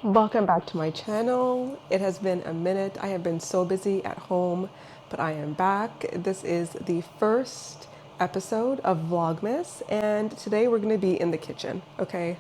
Welcome back to my channel. It has been a minute. I have been so busy at home, but I am back. This is the first episode of Vlogmas, and today we're gonna be in the kitchen, okay?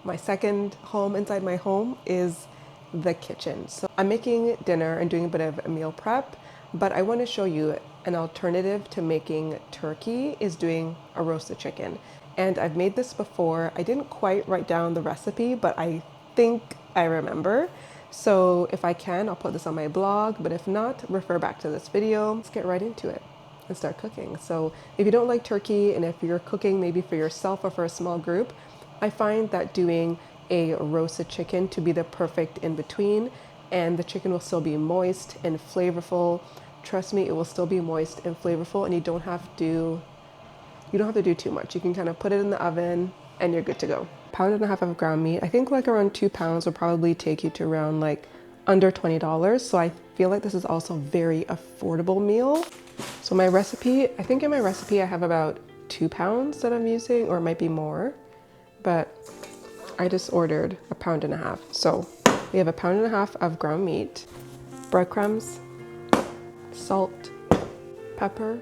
My second home inside my home is the kitchen. So I'm making dinner and doing a bit of a meal prep, but I wanna show you an alternative to making turkey is doing a roasted chicken. And I've made this before. I didn't quite write down the recipe, but I think I remember. So if I can, I'll put this on my blog, but if not, refer back to this video. Let's get right into it and start cooking. So if you don't like turkey and if you're cooking maybe for yourself or for a small group, I find that doing a roasted chicken to be the perfect in between, and the chicken will still be moist and flavorful. Trust me, it will still be moist and flavorful, and you don't have to do too much. You can kind of put it in the oven and you're good to go. Pound and a half of ground meat. I think like around 2 pounds will probably take you to around like under $20. So I feel like this is also a very affordable meal. So my recipe, I think in my recipe I have about 2 pounds that I'm using, or it might be more, but I just ordered a pound and a half. So we have a pound and a half of ground meat, breadcrumbs, salt, pepper.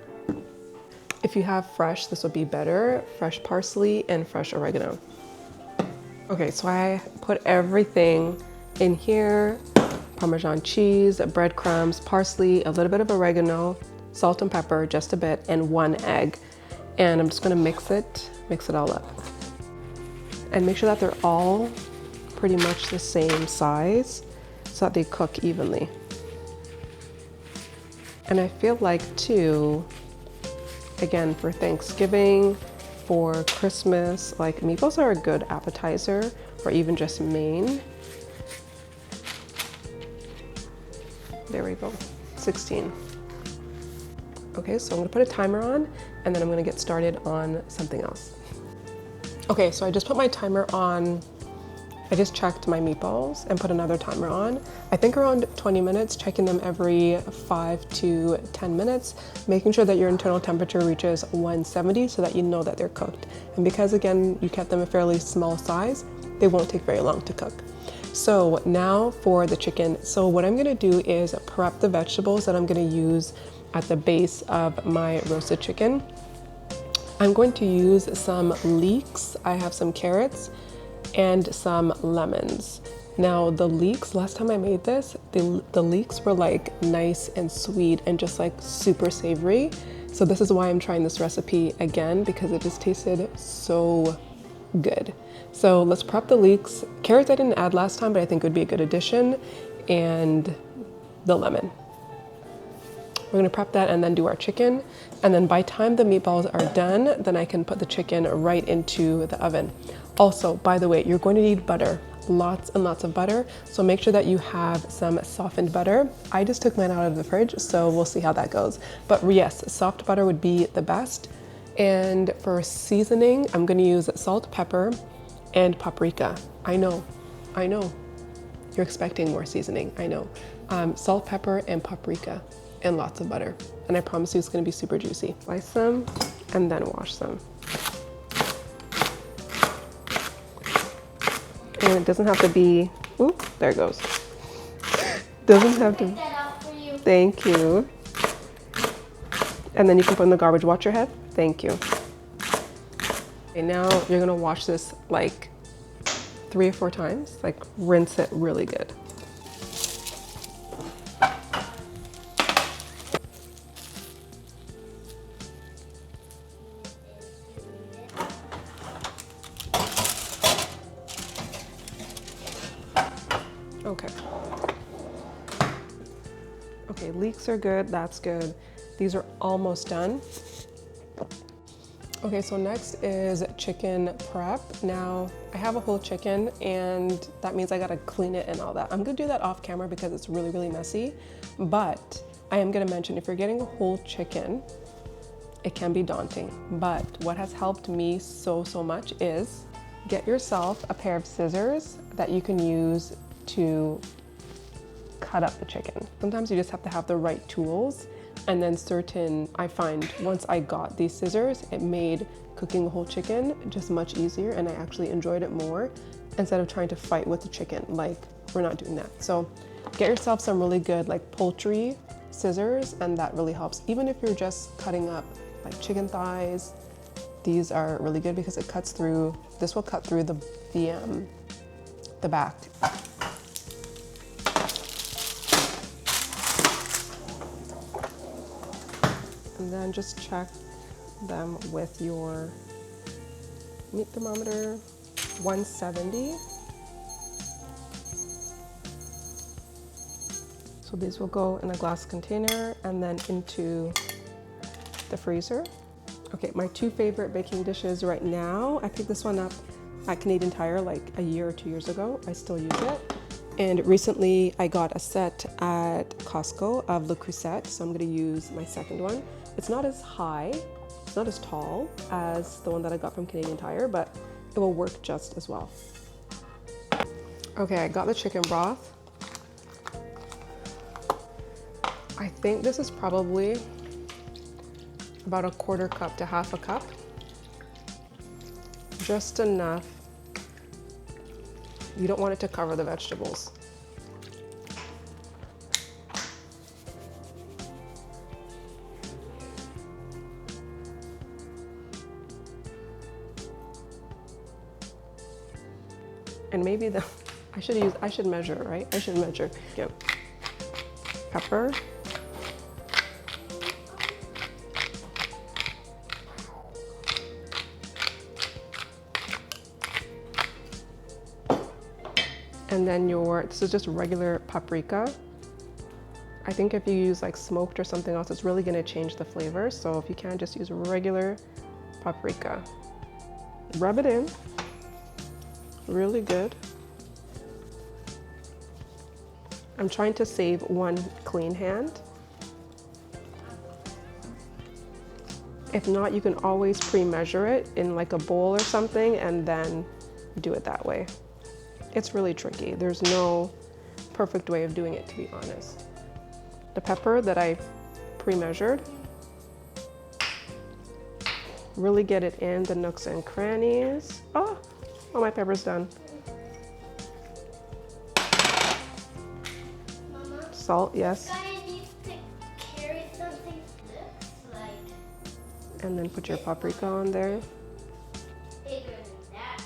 If you have fresh, this would be better. Fresh parsley and fresh oregano. Okay, so I put everything in here. Parmesan cheese, breadcrumbs, parsley, a little bit of oregano, salt and pepper, just a bit, and 1 egg. And I'm just gonna mix it all up. And make sure that they're all pretty much the same size so that they cook evenly. And I feel like too, again, for Thanksgiving, for Christmas, like meatballs are a good appetizer, or even just main. There we go, 16. Okay, so I'm gonna put a timer on, and then I'm gonna get started on something else. Okay, so I just put my timer on. I just checked my meatballs and put another timer on. I think around 20 minutes, checking them every 5 to 10 minutes, making sure that your internal temperature reaches 170 so that you know that they're cooked. And because again, you kept them a fairly small size, they won't take very long to cook. So now for the chicken. So what I'm gonna do is prep the vegetables that I'm gonna use at the base of my roasted chicken. I'm going to use some leeks. I have some carrots and some lemons. Now the leeks, last time I made this, the leeks were like nice and sweet and just like super savory. So this is why I'm trying this recipe again, because it just tasted so good. So let's prep the leeks. Carrots I didn't add last time, but I think would be a good addition, and the lemon. We're gonna prep that and then do our chicken. And then by the time the meatballs are done, then I can put the chicken right into the oven. Also, by the way, you're going to need butter, lots and lots of butter. So make sure that you have some softened butter. I just took mine out of the fridge, so we'll see how that goes. But yes, soft butter would be the best. And for seasoning, I'm gonna use salt, pepper, and paprika. I know. You're expecting more seasoning, I know. Salt, pepper, and paprika, and lots of butter. And I promise you it's gonna be super juicy. Slice them and then wash them. And it doesn't have to be, ooh, there it goes. Doesn't have to, thank you. And then you can put in the garbage. Watch your head, thank you. Okay, now you're gonna wash this like 3 or 4 times, like rinse it really good. Okay, leeks are good, that's good. These are almost done. Okay, so next is chicken prep. Now, I have a whole chicken, and that means I gotta clean it and all that. I'm gonna do that off camera because it's really, really messy, but I am gonna mention if you're getting a whole chicken, it can be daunting. But what has helped me so much is get yourself a pair of scissors that you can use to cut up the chicken. Sometimes you just have to have the right tools, and then I find once I got these scissors, it made cooking a whole chicken just much easier, and I actually enjoyed it more instead of trying to fight with the chicken. Like we're not doing that. So get yourself some really good like poultry scissors, and that really helps. Even if you're just cutting up like chicken thighs, these are really good because it cuts through, this will cut through the back. And then just check them with your meat thermometer, 170. So these will go in a glass container and then into the freezer. Okay, my two favorite baking dishes right now, I picked this one up at Canadian Tire like a year or 2 years ago. I still use it. And recently I got a set at Costco of Le Creuset, so I'm gonna use my second one. It's not as high, it's not as tall as the one that I got from Canadian Tire, but it will work just as well. Okay, I got the chicken broth. I think this is probably about a quarter cup to half a cup. Just enough. You don't want it to cover the vegetables. And maybe I should measure, right? I should measure. Yep. Pepper. And then this is just regular paprika. I think if you use like smoked or something else, it's really gonna change the flavor. So if you can, just use regular paprika. Rub it in, really good. I'm trying to save one clean hand. If not, you can always pre-measure it in like a bowl or something and then do it that way. It's really tricky. There's no perfect way of doing it, to be honest. The pepper that I pre-measured, really get it in the nooks and crannies. Oh, my pepper's done. Mama, salt, yes. this guy needs to carry something like And then put your paprika on there. bigger than that.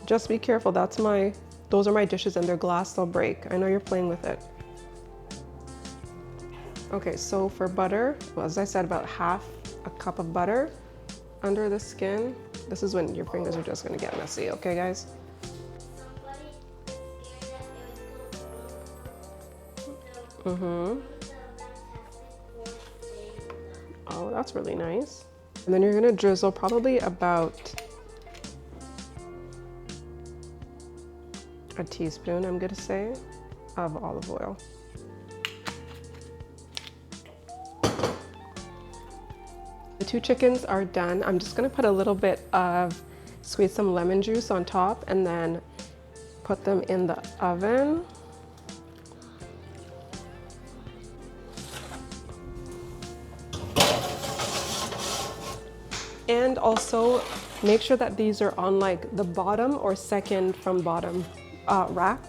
Just be careful, those are my dishes and they're glass, they'll break. I know you're playing with it. Okay, so for butter, well, as I said, about half a cup of butter under the skin. This is when your fingers are just gonna get messy, okay guys? Somebody scared that it would go Mm-hmm. Oh, that's really nice. And then you're gonna drizzle probably about a teaspoon, I'm gonna say, of olive oil. The two chickens are done. I'm just gonna put a little bit of, squeeze some lemon juice on top and then put them in the oven. And also make sure that these are on like the bottom or second from bottom rack.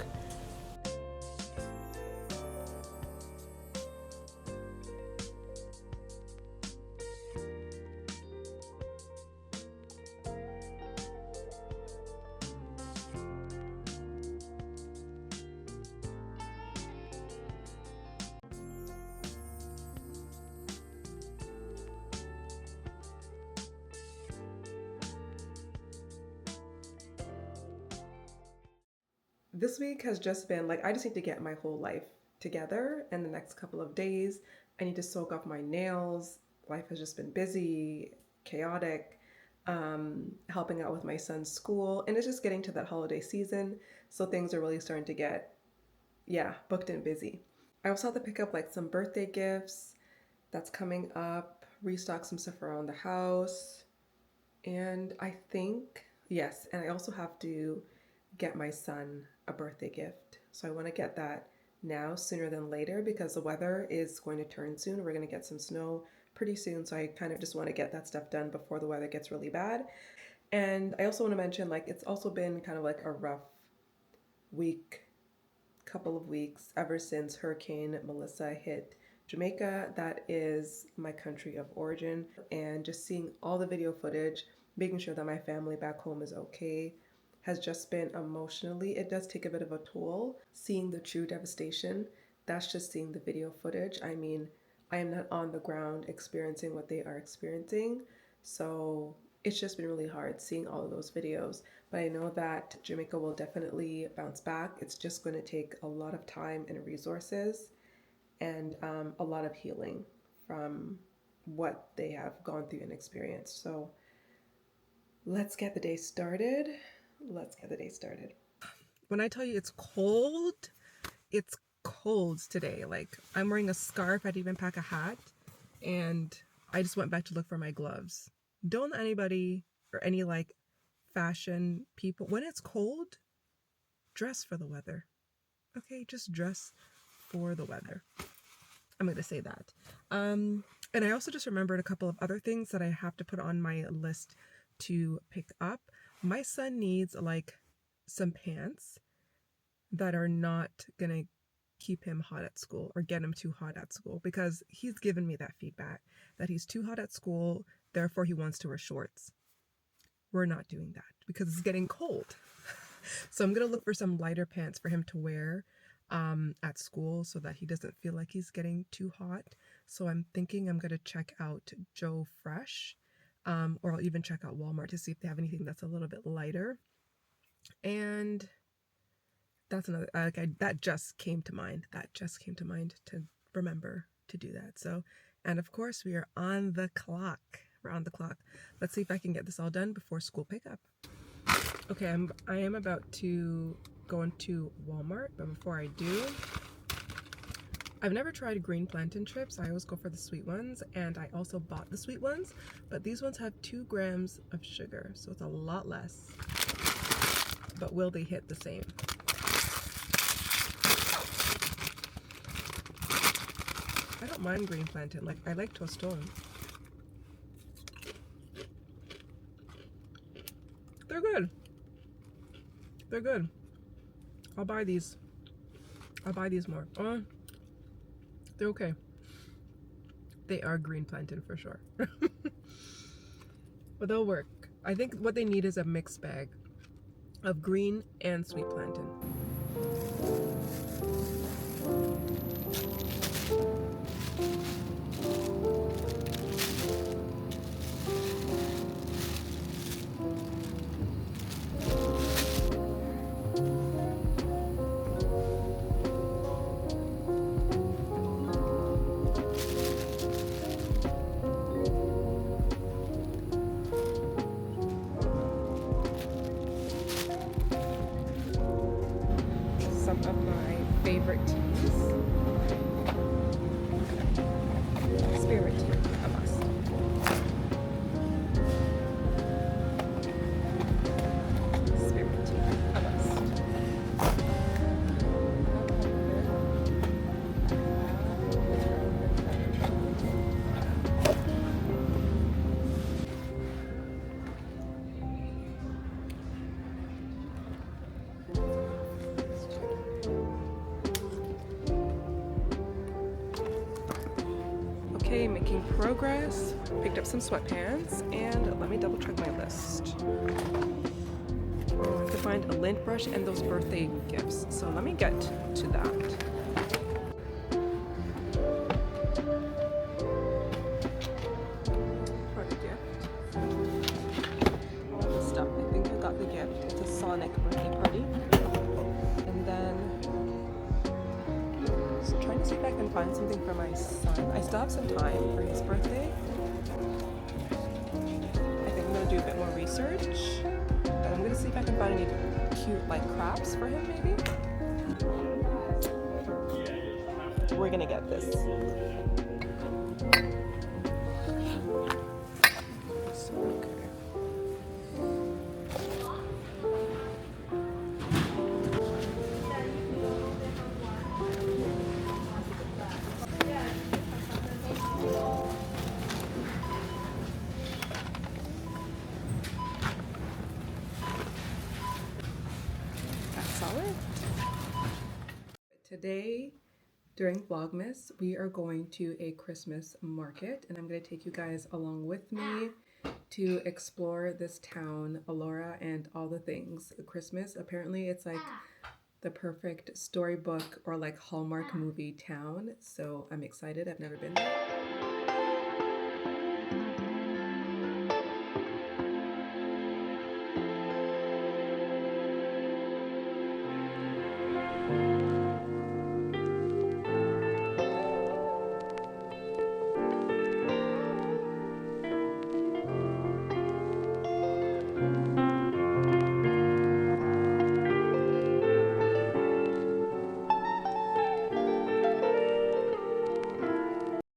This week has just been like, I just need to get my whole life together in the next couple of days. I need to soak up my nails. Life has just been busy, chaotic, helping out with my son's school. And it's just getting to that holiday season. So things are really starting to get, booked and busy. I also have to pick up like some birthday gifts that's coming up, restock some stuff around the house. And I think, yes, and I also have to get my son a birthday gift. So I want to get that now sooner than later because the weather is going to turn soon. We're going to get some snow pretty soon. So I kind of just want to get that stuff done before the weather gets really bad. And I also want to mention, like, it's also been kind of like a rough week couple of weeks ever since Hurricane Melissa hit Jamaica. That is my country of origin. And just seeing all the video footage, making sure that my family back home is okay, has just been emotionally, it does take a bit of a toll. Seeing the true devastation, that's just seeing the video footage. I mean, I am not on the ground experiencing what they are experiencing. So it's just been really hard seeing all of those videos. But I know that Jamaica will definitely bounce back. It's just going to take a lot of time and resources and a lot of healing from what they have gone through and experienced. So let's get the day started. Let's get the day started. When I tell you it's cold today. Like, I'm wearing a scarf. I didn't even pack a hat. And I just went back to look for my gloves. Don't let anybody or any like fashion people, when it's cold, dress for the weather. Okay, just dress for the weather. I'm going to say that. And I also just remembered a couple of other things that I have to put on my list to pick up. My son needs like some pants that are not going to keep him hot at school or get him too hot at school, because he's given me that feedback that he's too hot at school, therefore he wants to wear shorts. We're not doing that because it's getting cold. So I'm going to look for some lighter pants for him to wear at school so that he doesn't feel like he's getting too hot. So I'm thinking I'm going to check out Joe Fresh, or I'll even check out Walmart to see if they have anything that's a little bit lighter. And that's another, that just came to mind. That just came to mind to remember to do that. So, and of course we are on the clock. We're on the clock. Let's see if I can get this all done before school pickup. Okay, I am about to go into Walmart, but before I do, I've never tried green plantain chips. I always go for the sweet ones, and I also bought the sweet ones, but these ones have 2 grams of sugar, so it's a lot less. But will they hit the same? I don't mind green plantain. Like, I like tostone. They're good. They're good. I'll buy these. I'll buy these more. Oh, they're okay. They are green plantain for sure. But they'll work. I think what they need is a mixed bag of green and sweet plantain. Some of my favorite teas. Spirit tea, a must. Spirit tea, a must. Okay, making progress. Picked up some sweatpants, and let me double check my list. I have to find a lint brush and those birthday gifts. So let me get to that. For the gift. All the stuff. I think I got the gift. It's a Sonic birthday party. And then trying to see if I can find something for my son. I still have some time for his birthday. I think I'm going to do a bit more research. And I'm going to see if I can find any cute like crafts for him maybe. We're going to get this. Today, during Vlogmas, we are going to a Christmas market, and I'm going to take you guys along with me to explore this town, Alora, and all the things. Christmas, apparently, it's like the perfect storybook or like Hallmark movie town, so I'm excited. I've never been there.